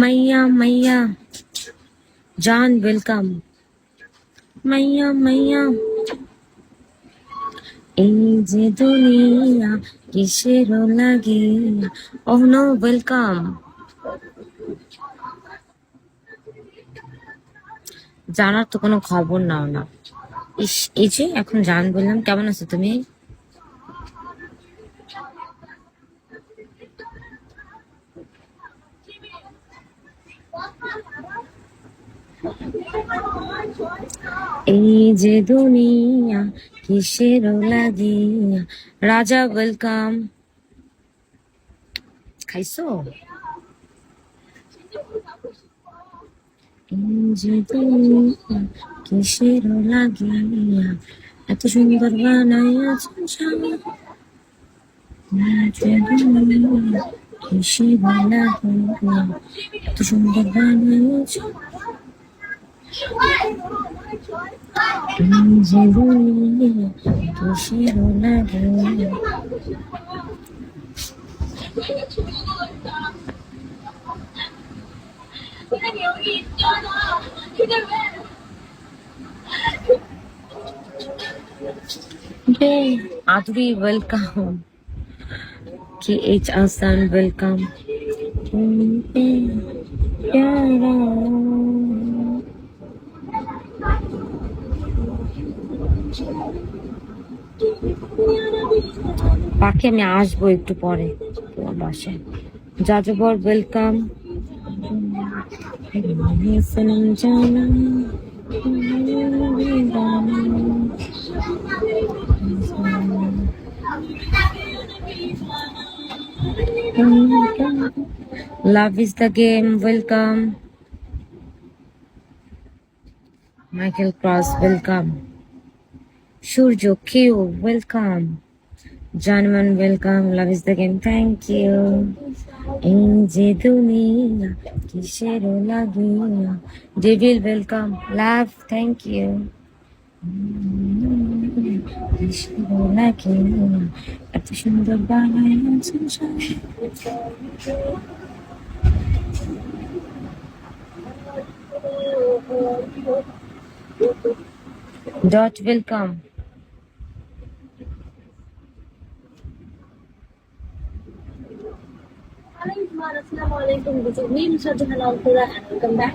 মাইয়া মাইয়া জান ওয়েলকাম। মাইয়া মাইয়া এই যে দুনিয়া কিসের লাগিয়া। Oh no, welcome. জানার তো কোনো খবর নাও না। ইস, এই যে এখন জান বললাম। কেমন আছো তুমি? এই যে দুনিয়া কিসের লাগিয়া। রাজা ওয়েলকাম। খাইছো? এই যে দুনিয়া কিসের লাগিয়া, এত সুন্দর বানাইয়াছেন স্বামী। এই যে দুনিয়া কিসের লাগিয়া, এত সুন্দর বানাইয়াছেন। এই যে দুনিয়া কিসের লাগিয়া। Aduri welcome. K H Asan welcome. পাখি আমি আসবো একটু পরে তোমার বাসায়। যাযাবর welcome. Love is the game welcome. Michael Cross welcome. সূর্য কেউ ওয়েলকাম। জানমান welcome. Love is the game, thank you. এই যে দুনিয়া কিসের লাগিয়া। Devil welcome. Love, thank you. কিসের লাগিয়া, এত সুন্দর বানাইয়াছেন স্বামী। Dot welcome. Hello everyone, Assalamualaikum. This is me, Nusrat Jahan Altura, and welcome back